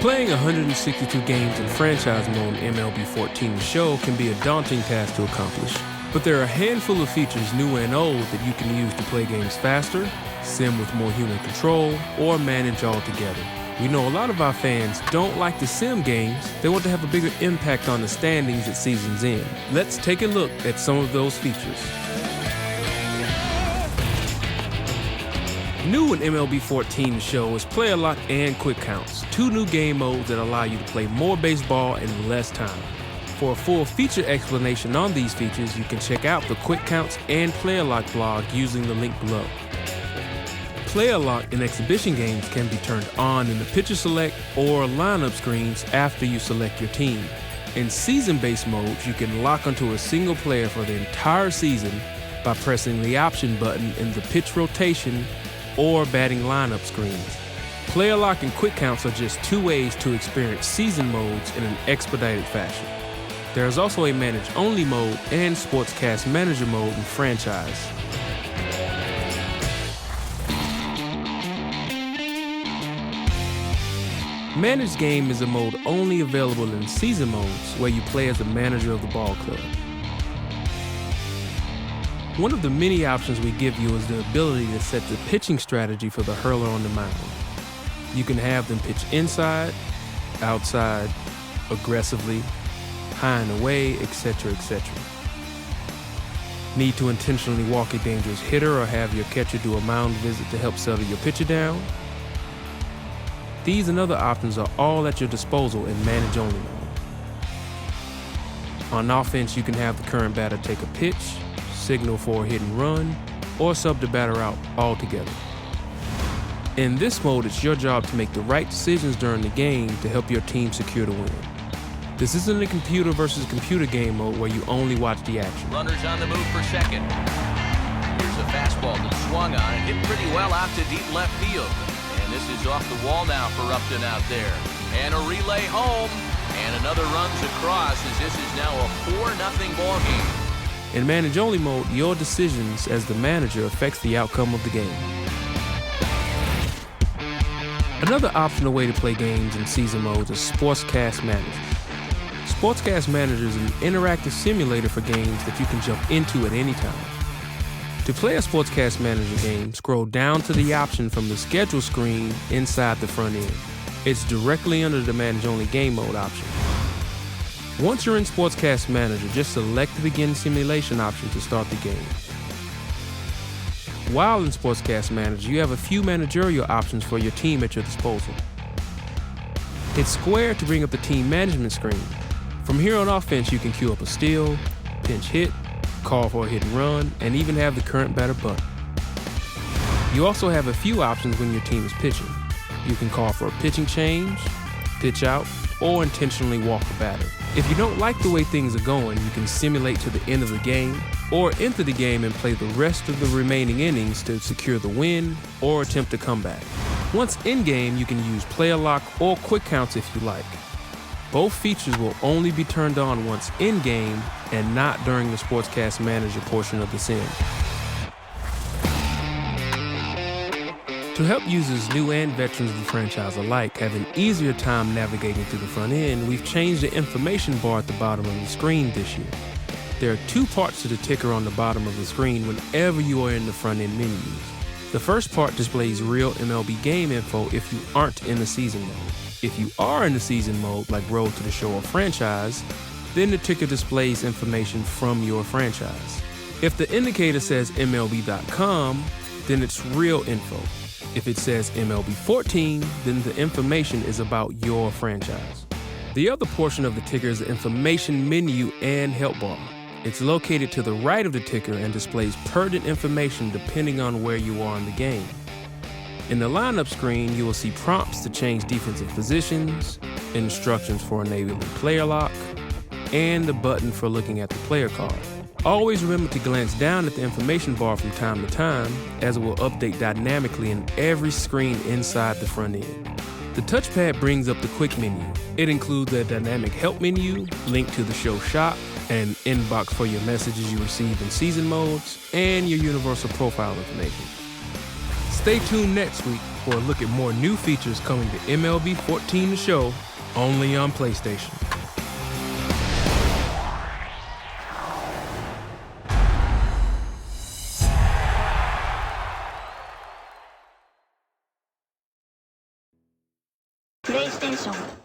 Playing 162 games in franchise mode in MLB 14 The Show can be a daunting task to accomplish, but there are a handful of features, new and old, that you can use to play games faster, sim with more human control, or manage altogether. We know a lot of our fans don't like to sim games. They want to have a bigger impact on the standings at season's end. Let's take a look at some of those features. New in MLB 14 The Show is Play a Lot and Quick Counts, two new game modes that allow you to play more baseball in less time. For a full feature explanation on these features, you can check out the Quick Counts and Play a Lot blog using the link below. Play a Lot in exhibition games can be turned on in the pitcher select or lineup screens after you select your team. In season-based modes, you can lock onto a single player for the entire season by pressing the option button in the pitch rotation or batting lineup screens. Play a Lock and Quick Counts are just two ways to experience season modes in an expedited fashion. There is also a manage-only mode and Sportscast Manager mode in franchise. Managed Game is a mode only available in season modes where you play as the manager of the ball club. One of the many options we give you is the ability to set the pitching strategy for the hurler on the mound. You can have them pitch inside, outside, aggressively, high and away, etc., etc. Need to intentionally walk a dangerous hitter or have your catcher do a mound visit to help settle your pitcher down? These and other options are all at your disposal in manage-only mode. On offense, you can have the current batter take a pitch, signal for a hit and run, or sub the batter out altogether. In this mode, it's your job to make the right decisions during the game to help your team secure the win. This isn't a computer versus computer game mode where you only watch the action. Runners on the move for second. Here's a fastball that swung on and hit pretty well out to deep left field. And this is off the wall now for Upton out there. And a relay home, and another runs across as this is now a 4-0 ball game. In manage-only mode, your decisions as the manager affects the outcome of the game. Another optional way to play games in season modes is Sportscast Manager. Sportscast Manager is an interactive simulator for games that you can jump into at any time. To play a Sportscast Manager game, scroll down to the option from the schedule screen inside the front end. It's directly under the manage-only game mode option. Once you're in Sportscast Manager, just select the Begin Simulation option to start the game. While in Sportscast Manager, you have a few managerial options for your team at your disposal. Hit square to bring up the team management screen. From here on offense, you can queue up a steal, pinch hit, call for a hit and run, and even have the current batter bunt. You also have a few options when your team is pitching. You can call for a pitching change, pitch out, or intentionally walk a batter. If you don't like the way things are going, you can simulate to the end of the game, or enter the game and play the rest of the remaining innings to secure the win or attempt a comeback. Once in-game, you can use Play a Lock or Quick Counts if you like. Both features will only be turned on once in-game and not during the Sportscast Manager portion of the sim. To help users new and veterans of the franchise alike have an easier time navigating through the front end, we've changed the information bar at the bottom of the screen this year. There are two parts to the ticker on the bottom of the screen whenever you are in the front end menus. The first part displays real MLB game info if you aren't in the season mode. If you are in the season mode, like Road to the Show or Franchise, then the ticker displays information from your franchise. If the indicator says MLB.com, then it's real info. If it says MLB 14, then the information is about your franchise. The other portion of the ticker is the information menu and help bar. It's located to the right of the ticker and displays pertinent information depending on where you are in the game. In the lineup screen, you will see prompts to change defensive positions, instructions for enabling player lock, and the button for looking at the player card. Always remember to glance down at the information bar from time to time, as it will update dynamically in every screen inside the front end. The touchpad brings up the quick menu. It includes a dynamic help menu, link to the show shop, an inbox for your messages you receive in season modes, and your universal profile information. Stay tuned next week for a look at more new features coming to MLB 14 The Show, only on PlayStation. PlayStation